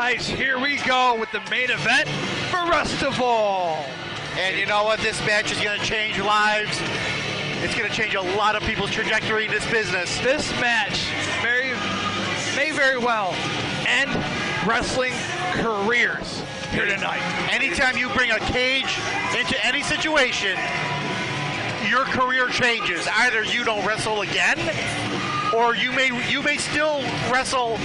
guys, here we go with the main event for Wrestival. And you know what? This match is going to change lives. It's going to change a lot of people's trajectory in this business. This match may very well end wrestling careers here tonight. Anytime you bring a cage into any situation, your career changes. Either you don't wrestle again, or you may still wrestle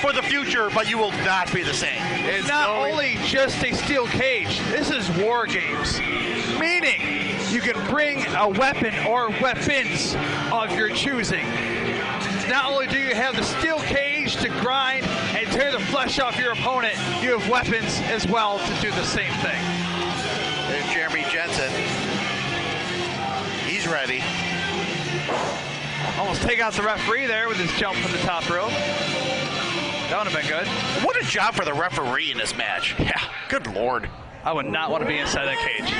for the future, but you will not be the same. It's not only just a steel cage. This is War Games, meaning you can bring a weapon or weapons of your choosing. Not only do you have the steel cage to grind and tear the flesh off your opponent, you have weapons as well to do the same thing. There's Jeremy Jensen. He's ready. Almost take out the referee there with his jump from the top rope. That would have been good. What a job for the referee in this match. Yeah, good Lord. I would not want to be inside that cage.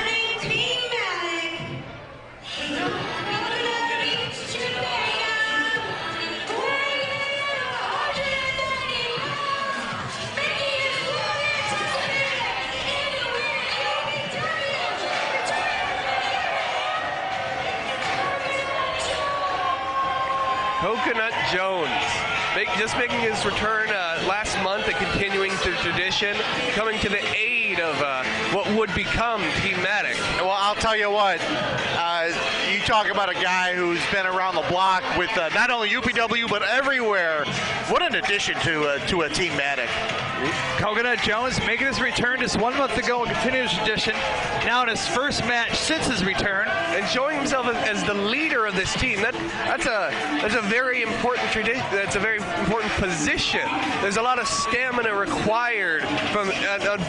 Coconut Jones, just making his return last month, and continuing the tradition, coming to the aid of what would become Team Mattick. Well, I'll tell you what, you talk about a guy who's been around the block with not only UPW, but everywhere. What an addition to a Team Mattick. Coconut Jones making his return just 1 month ago, and continues tradition. Now in his first match since his return, and showing himself as the leader of this team. That's a very important tradition. That's a very important position. There's a lot of stamina required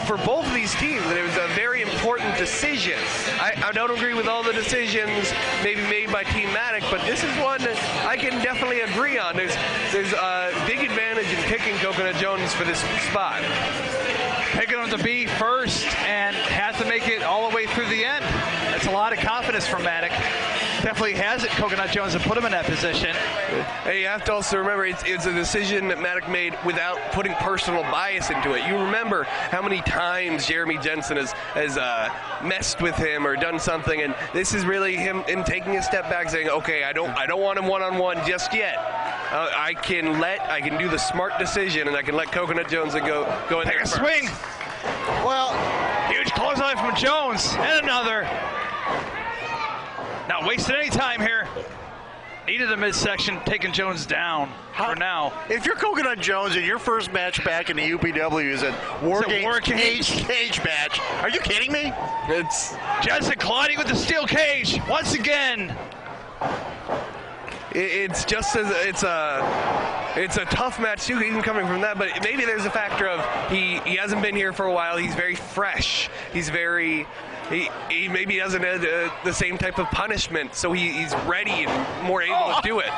for both of these teams. And it was a very important decision. I don't agree with all the decisions maybe made by Team Mattick, but this is one that I can definitely agree on. There's a big advantage in picking Coconut Jones for this spot. Picking him to be first and have to make it all the way through the end. That's a lot of confidence from Mattick. Definitely has it, Coconut Jones, to put him in that position. Hey, you have to also remember it's a decision that Mattick made without putting personal bias into it. You remember how many times Jeremy Jensen has messed with him or done something, and this is really him taking a step back, saying, "Okay, I don't want him one-on-one just yet. I can do the smart decision, and I can let Coconut Jones go in there first. Swing. Well, huge clothesline from Jones, and another. Not wasting any time here. Needed a midsection, taking Jones down for now. If you're Coconut Jones and your first match back in the UPW is a War Games cage match, are you kidding me? It's Jensen colliding with the steel cage once again. It's a tough match too, even coming from that. But maybe there's a factor of he hasn't been here for a while. He's very fresh. He maybe doesn't have the same type of punishment, so he's ready and more able to do it.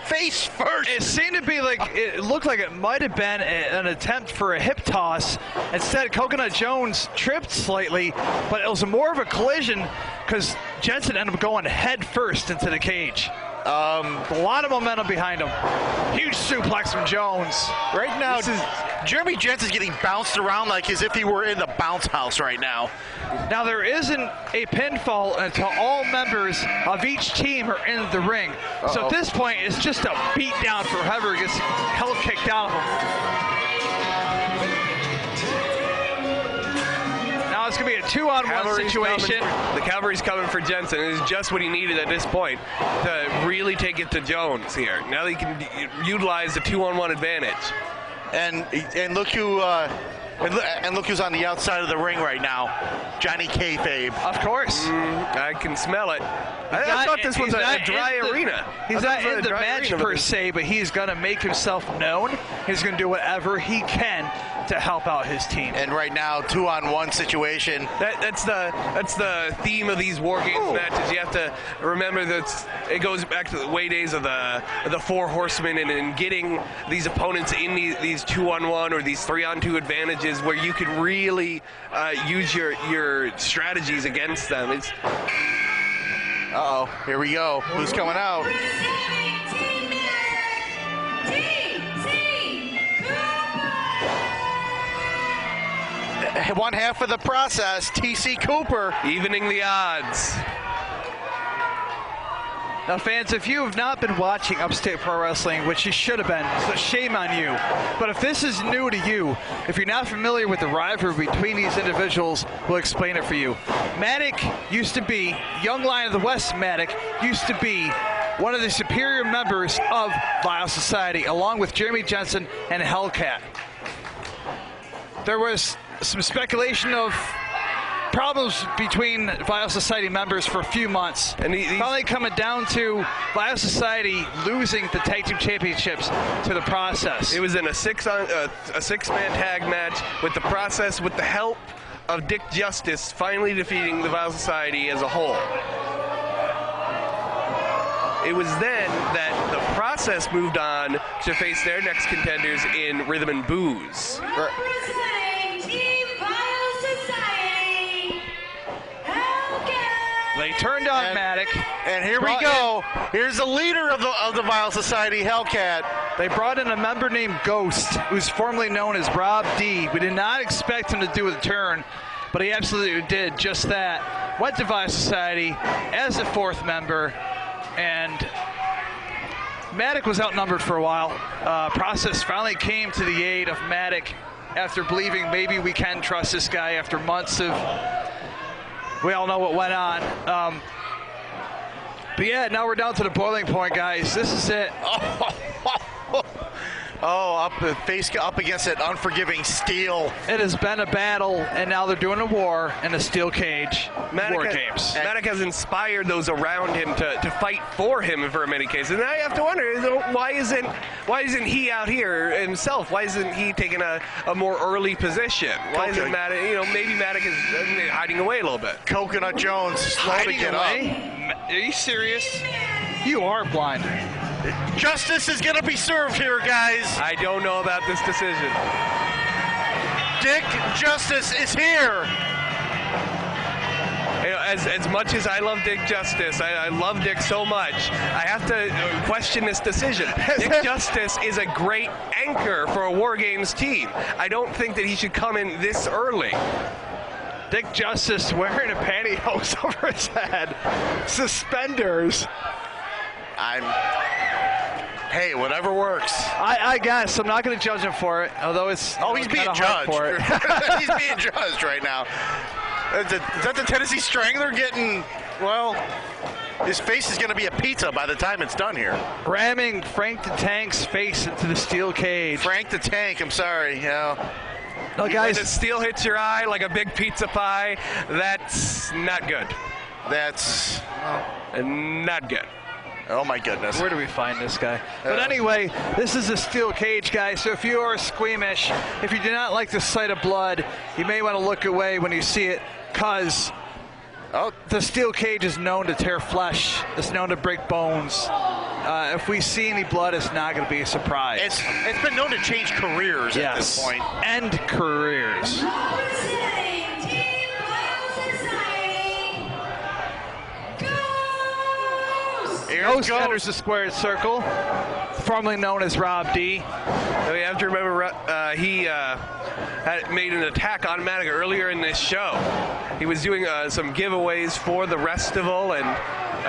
Face first. It seemed to be like, it looked like it might have been an attempt for a hip toss. Instead, Coconut Jones tripped slightly, but it was more of a collision because Jensen ended up going head first into the cage. A lot of momentum behind him. Huge suplex from Jones. Right now, Jeremy Jensen's getting bounced around like as if he were in the bounce house right now. Now, there isn't a pinfall until all members of each team are in the ring. So at this point, it's just a beat down for whoever gets hell kicked out of him. Now it's going to be a 2-on-1 situation. The cavalry's coming for Jensen. It is just what he needed at this point to really take it to Jones here. Now he can utilize the 2-on-1 advantage. And look who and look who's on the outside of the ring right now, Johnny Kayfabe. Of course. I can smell it. I thought this was a dry arena. He's not in the match per se, but he's going to make himself known. He's going to do whatever he can to help out his team. And right now, 2-on-1 situation. That's the theme of these War Games matches. You have to remember that it goes back to the way days of the Four Horsemen and getting these opponents in these 2-on-1 or these 3-on-2 advantages where you could really use your strategies against them. It's here we go. Who's coming out? one half of the process, T.C. Cooper. Evening the odds. Now, fans, if you have not been watching Upstate Pro Wrestling, which you should have been, so shame on you. But if this is new to you, if you're not familiar with the rivalry between these individuals, we'll explain it for you. Mattick used to be, Young Lion of the West Mattick, used to be one of the superior members of Vile Society, along with Jeremy Jensen and Hellcat. There was some speculation of problems between Vile Society members for a few months. And finally coming down to Vile Society losing the tag team championships to the Process. It was in a six-man tag match with the Process, with the help of Dick Justice finally defeating the Vile Society as a whole. It was then that the Process moved on to face their next contenders in Rhythm and Booze. They turned on Mattick. And here we go. Here's the leader of the Vile Society, Hellcat. They brought in a member named Ghost, who's formerly known as Rob D. We did not expect him to do a turn, but he absolutely did just that. Went to Vile Society as a fourth member, and Mattick was outnumbered for a while. Process finally came to the aid of Mattick after believing maybe we can trust this guy after months of... We all know what went on. But yeah, now we're down to the boiling point, guys. This is it. Up against that unforgiving steel. It has been a battle, and now they're doing a war in a steel cage. War games. Mattick has inspired those around him to fight for him for many cases. And I have to wonder, why isn't he out here himself? Why isn't he taking a more early position? Why isn't Mattick, maybe Mattick is hiding away a little bit. Coconut Jones slow to get up. Are you serious? You are blind. Justice is going to be served here, guys. I don't know about this decision. Dick Justice is here. As much as I love Dick Justice, I love Dick so much, I have to question this decision. Dick Justice is a great anchor for a War Games team. I don't think that he should come in this early. Dick Justice wearing a pantyhose over his head. Suspenders. Hey, whatever works. I guess. I'm not going to judge him for it, although it's he's being judged. For it. He's being judged right now. Is that the Tennessee Strangler getting, well, his face is going to be a pizza by the time it's done here. Ramming Frank the Tank's face into the steel cage. Frank the Tank, I'm sorry. Yeah. No, guys. When the steel hits your eye like a big pizza pie, that's not good. That's not good. Oh, my goodness. Where do we find this guy? But anyway, this is a steel cage, guys, so if you are squeamish, if you do not like the sight of blood, you may want to look away when you see it, because the steel cage is known to tear flesh. It's known to break bones. If we see any blood, it's not going to be a surprise. It's been known to change careers at this point. End careers. Ghost enters the squared circle, formerly known as Rob D. Now we have to remember he had made an attack on Mattick earlier in this show. He was doing some giveaways for the Wrestival, and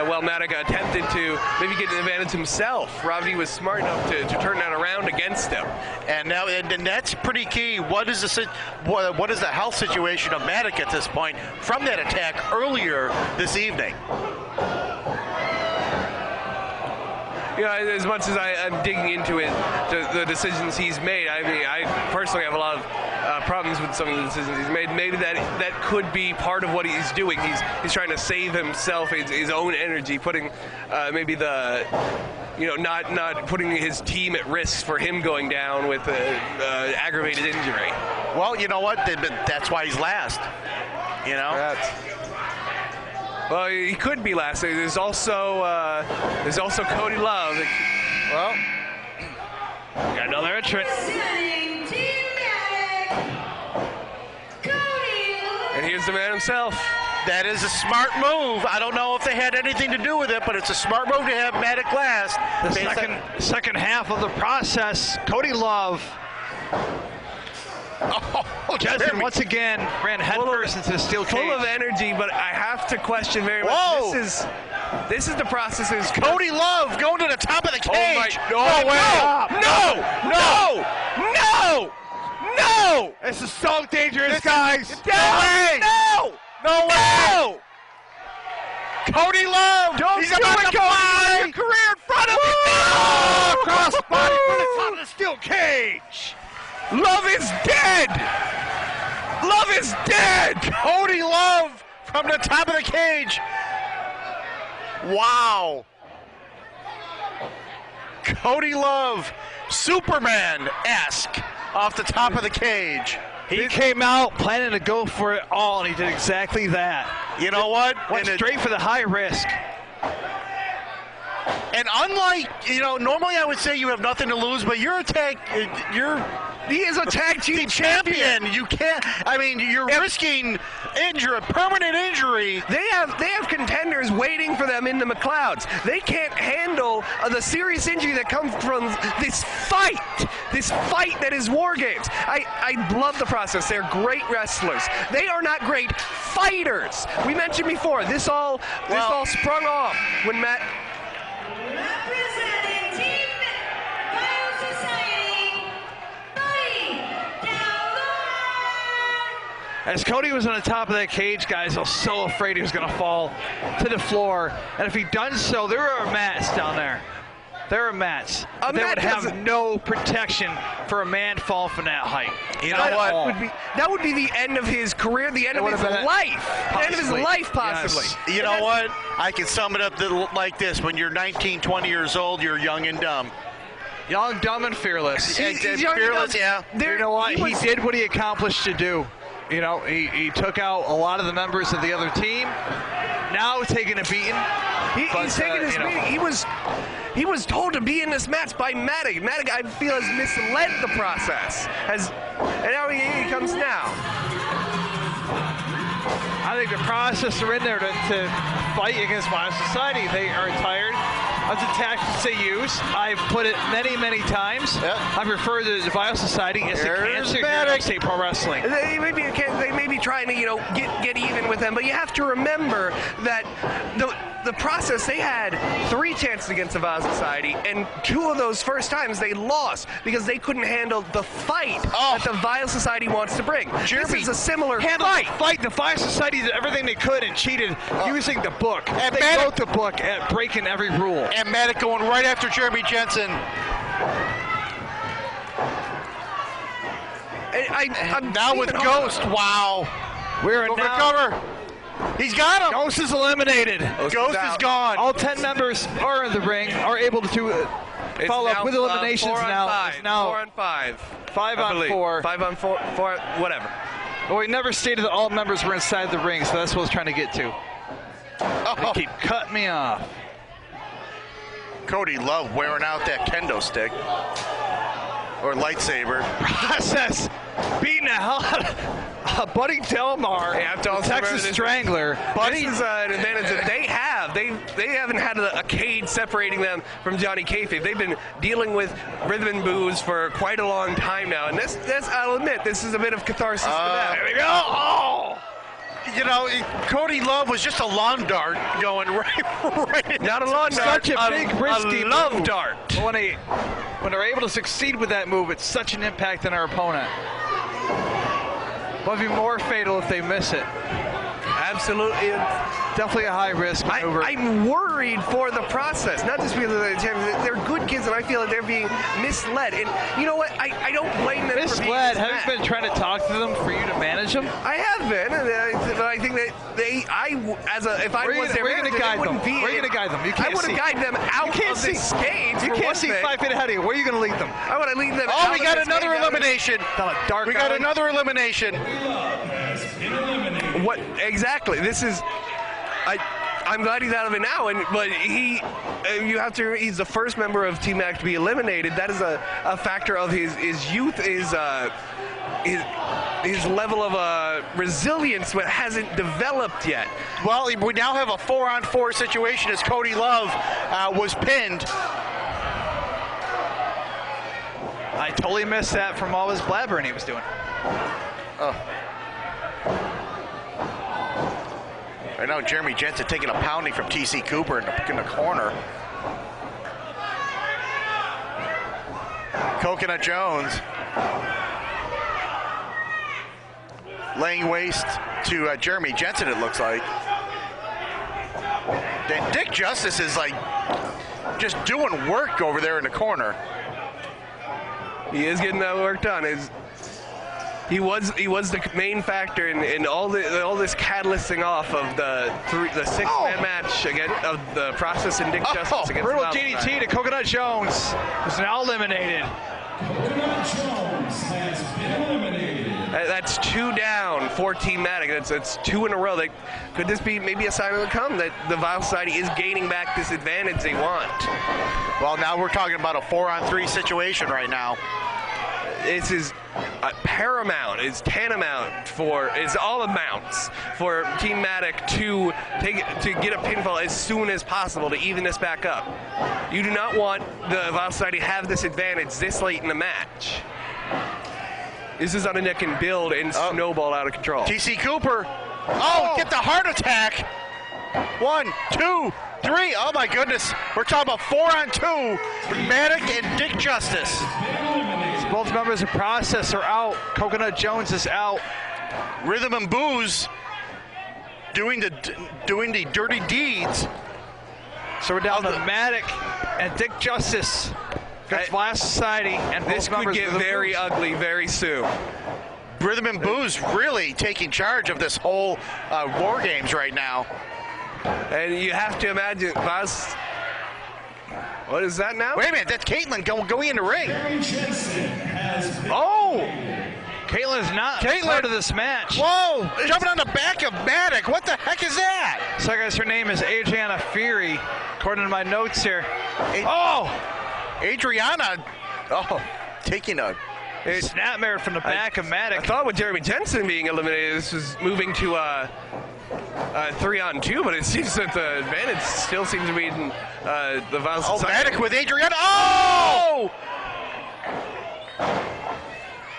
while Mattick attempted to maybe get an advantage himself, Rob D was smart enough to turn that around against him. And now, and that's pretty key. What is the health situation of Mattick at this point from that attack earlier this evening? As much as I'm digging into it, the decisions he's made, I personally have a lot of problems with some of the decisions he's made. Maybe that could be part of what he's doing. He's trying to save himself, his own energy, putting maybe not putting his team at risk for him going down with an aggravated injury. Well, you know what? That's why he's last. Well, he could be last. There's also Cody Love. Well, got another entrant. And here's the man himself. That is a smart move. I don't know if they had anything to do with it, but it's a smart move to have Mattick last. The second half of the process, Cody Love Oh, Jensen Jeremy. once again ran headfirst into the steel cage. Full of energy, but I have to question very much. Whoa. This is the process. Cody Love going to the top of the cage. No way. No! This is so dangerous, guys. No way! No way! Cody Love! He's about to fly! Your career in front of you. Oh, cross body from the top of the steel cage. Love is dead. Love is dead. Cody Love from the top of the cage. Wow. Cody Love, Superman-esque off the top of the cage. He came out planning to go for it all, and he did exactly that. You know what? Went straight for the high risk. And unlike, normally I would say you have nothing to lose, but he is a tag team champion. You can't. I mean, you're risking permanent injury. They have contenders waiting for them in the McLeods. They can't handle the serious injury that comes from this fight that is War Games. I love the process. They're great wrestlers. They are not great fighters. We mentioned before, this all sprung off when Matt. Representing Team Biosociety, Cody down the As Cody was on the top of that cage, guys, I was so afraid he was going to fall to the floor. And if he done so, there are mats down there. There are mats. They would have no protection for a man fall from that height. You know what? That would be the end of his career, the end of his life. The end of his life, possibly. Yes. You know what? I can sum it up like this. When you're 19, 20 years old, you're young and dumb. Young, dumb, and fearless. He's young and Fearless, dumb. yeah. You know what? He did what he accomplished to do. He took out a lot of the members of the other team. Now taking a beating. He's taking this beating. He was told to be in this match by Mattick. Mattick, I feel, has misled the process. And now he comes now. I think the process are in there to fight against Bio Society. They are tired of the tactics they use. I've put it many, many times. Yeah. I refer to the Bio Society as the cancer Mattick. of state pro wrestling. They may be trying to, get even with them, but you have to remember that the process, they had 3 chances against the Vile Society, and 2 of those first times they lost because they couldn't handle the fight that the Vile Society wants to bring. This is a similar fight. The Vile Society did everything they could and cheated using the book. And they wrote the book at breaking every rule. And Mattick going right after Jeremy Jensen. I'm now with Ghost. Wow. We're in recover. He's got him. Ghost is eliminated. Ghost is gone. All 10 members are in the ring, are able to follow up with eliminations now. It's now 4 on 5. 5 on 4. 5 on 4, whatever. Well, we never stated that all members were inside the ring, so that's what I was trying to get to. They keep cutting me off. Cody Love wearing out that kendo stick. Or lightsaber. Process beating the hell out of Buddy Delmar, the Texas Strangler. This is an advantage that they have. They haven't had a cage separating them from Johnny Kayfabe. They've been dealing with rhythm and booze for quite a long time now, and this I'll admit, this is a bit of catharsis for them. There we go. Oh! Cody Love was just a lawn dart going right. Not a lawn dart. Such a big, risky love move. dart. When they're able to succeed with that move, it's such an impact on our opponent. But it'd be more fatal if they miss it. Absolutely. Definitely a high risk maneuver. I'm worried for the process, not just because they're good kids, and I feel like they're being misled. And you know what? I don't blame them for being misled. Haven't you been trying to talk to them for you to manage them? I have been, but I think that if I was their manager, they wouldn't be. Where are you going to guide them? You can't I want to guide them out of this cage. You can't see 5 feet ahead of you. Where are you going to lead them? I want to lead them out. Oh, we got another elimination. We got another elimination. What exactly? This is. I'm glad he's out of it now, but he's the first member of Team Mac to be eliminated. That is a factor of his youth, his level of resilience that hasn't developed yet. Well, we now have a 4-on-4 situation as Cody Love was pinned. I totally missed that from all his blabbering he was doing. Right now, Jeremy Jensen taking a pounding from TC Cooper in the corner. Coconut Jones laying waste to Jeremy Jensen, it looks like. And Dick Justice is like just doing work over there in the corner. He is getting that work done. He was the main factor in all this catalysting off of the six-man match of the process in Dick Justice against brutal Valentine. DDT to Coconut Jones, who's now eliminated. Coconut Jones has been eliminated. That's 2 down for Team Mattick. That's 2 in a row. Could this be maybe a sign of the come that the Vile Society is gaining back this advantage they want? Well, now we're talking about a 4-on-3 situation right now. This is paramount, it's tantamount it's all amounts for Team Mattick to get a pinfall as soon as possible to even this back up. You do not want the Vile Society to have this advantage this late in the match. This is something that can build and snowball out of control. TC Cooper, get the heart attack. 1, 2, 3, oh my goodness. We're talking about 4-on-2 for Mattick and Dick Justice. Both members of Process are out. Coconut Jones is out. Rhythm and Booze doing the dirty deeds. So we're down to Mattick and Dick Justice against Vile Society, and This could get very ugly very soon. Rhythm and Booze really taking charge of this whole War Games right now. And you have to imagine, what is that now? Wait a minute, that's Caitlin going in the ring. Jensen has been Caitlin is not part of this match. Whoa, jumping on the back of Mattick. What the heck is that? So I guess her name is Adriana Fury, according to my notes here. Adriana, taking a snapmare from the back of Mattick. I thought with Jeremy Jensen being eliminated, this was moving to 3-on-2, but it seems that the advantage still seems to be in the Vile Society. Mattick with Adriana.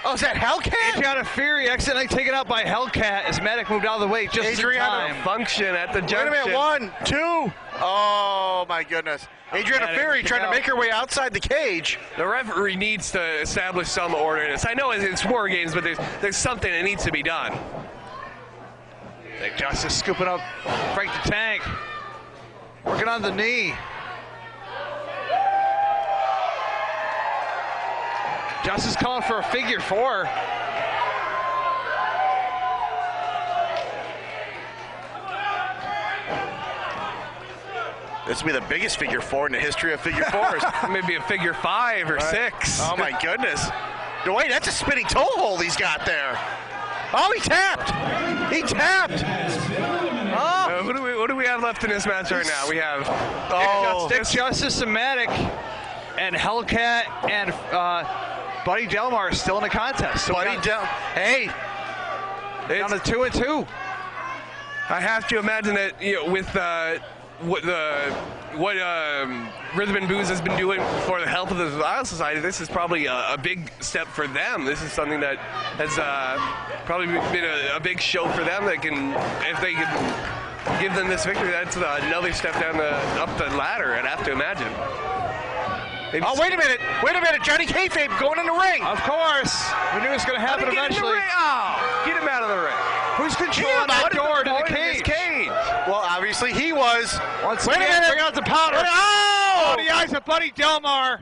Oh, is that Hellcat? Adriana Fury accidentally taken out by Hellcat as Mattick moved out of the way just Adriana in time. Function at the junction. Wait a minute, 1, 2. Oh my goodness. Adriana Fury trying to make her way outside the cage. The referee needs to establish some order in this. I know it's War Games, but there's something that needs to be done. Dick Justice scooping up Frank the Tank. Working on the knee. Justice calling for a figure 4. This will be the biggest figure 4 in the history of figure 4s. Maybe a figure 5 or 6. Oh my goodness. Wait, that's a spinning toe hold he's got there. Oh, he tapped. He tapped. What do we have left in this match right now? We have Dick Justice and Mattick and Hellcat and Buddy Delmar are still in the contest. So Buddy down to 2-2. I have to imagine that with what Rhythm and Booze has been doing for the health of the Vile Society, this is probably a big step for them. This is something that has probably been a big show for them. That can, if they can give them this victory, that's another step up the ladder. I'd have to imagine. Wait a minute, Johnny Kayfabe going in the ring. Of course. We knew it was going to happen eventually. Get him out of the ring. Who's controlling that door to the cage? Well, obviously he was. Wait a minute. Bring out the powder. The eyes of Buddy Delmar.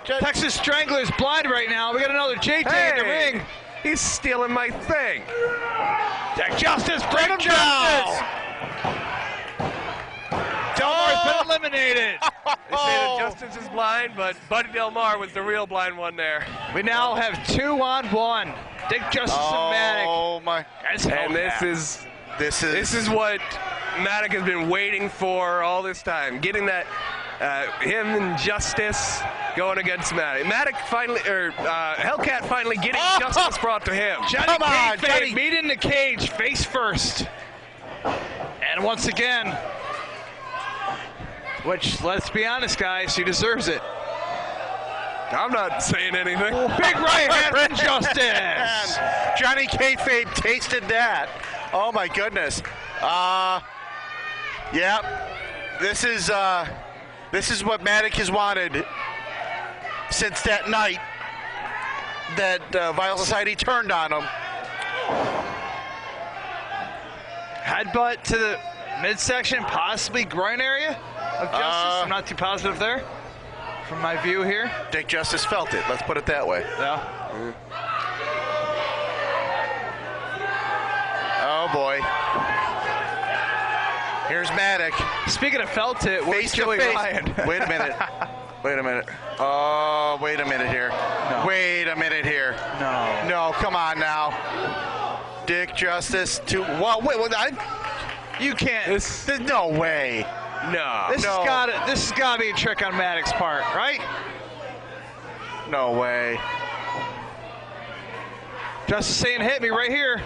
Texas Strangler's blind right now. We got another JJ in the ring. He's stealing my thing. Dick Justice, bring him down. Delmar's been eliminated. They say that Justice is blind, but Buddy Delmar was the real blind one there. We now have 2-on-1. Dick Justice and Mattick. Oh my! And this is what Mattick has been waiting for all this time. Getting that him and Justice going against Mattick. Hellcat finally getting justice brought to him. Come on, Johnny. Meet in the cage, face first. And once again, which, let's be honest, guys, he deserves it. I'm not saying anything. Big right hand from Justice. Johnny Kayfabe tasted that. Oh my goodness. Yeah. This is what Mattick has wanted since that night that Vile Society turned on him. Headbutt to the midsection, possibly groin area of Justice. I'm not too positive there from my view here. Dick Justice felt it. Let's put it that way. Yeah. Oh boy. Here's Mattick. Speaking of felt it, Face to Joey face. Ryan? Wait a minute. Wait a minute. Oh, wait a minute here. No. Wait a minute here. No. No, come on now. Dick Justice to what? Wait, You can't. there's no way. No. This No. has got to be a trick on Mattick's part, right? No way. Justice saying, hit me right here.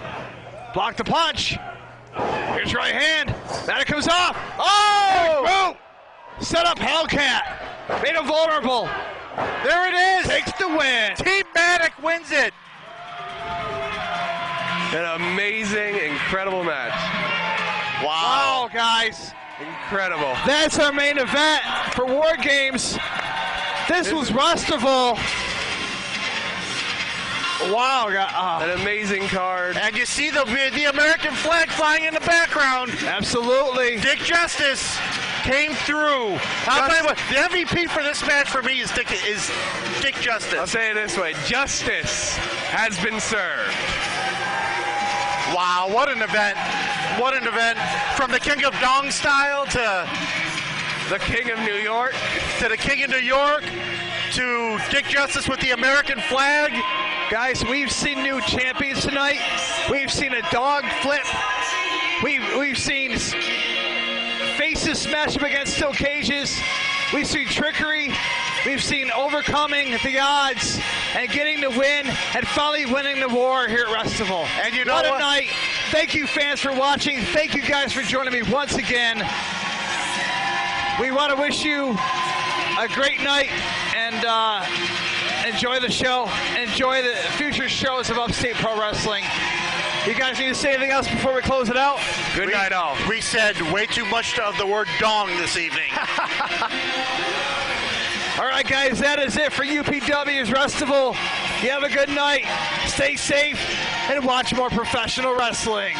Block the punch. Here's right hand. Mattick comes off. Oh! Boom! Set up Hellcat. Made him vulnerable. There it is. Takes the win. Team Mattick wins it. An amazing, incredible match. Wow, guys. Incredible. That's our main event for War Games. This was Wrestival. Wow, An amazing card. And you see the American flag flying in the background. absolutely. Dick Justice came through. I'll tell you what, the MVP for this match for me is Dick I'll Justice. say it this way. Justice has been served. Wow, what an event. What an event. From the King of Dong style to The King of New York. the King of New York to Dick Justice with the American flag. Guys, we've seen new champions tonight. We've seen a dog flip. We've seen faces smash up against steel cages. We've seen trickery. We've seen overcoming the odds and getting the win and finally winning the war here at Wrestival. And you know what a what? night. Thank you, fans, for watching. Thank you guys for joining me once again. We want to wish you a great night and enjoy the show. Enjoy the future shows of Upstate Pro Wrestling. You guys need to say anything else before we close it out? Good night, all. We said way too much of the word dong this evening. All right, guys, that is it for UPW's Wrestival. You have a good night. Stay safe and watch more professional wrestling.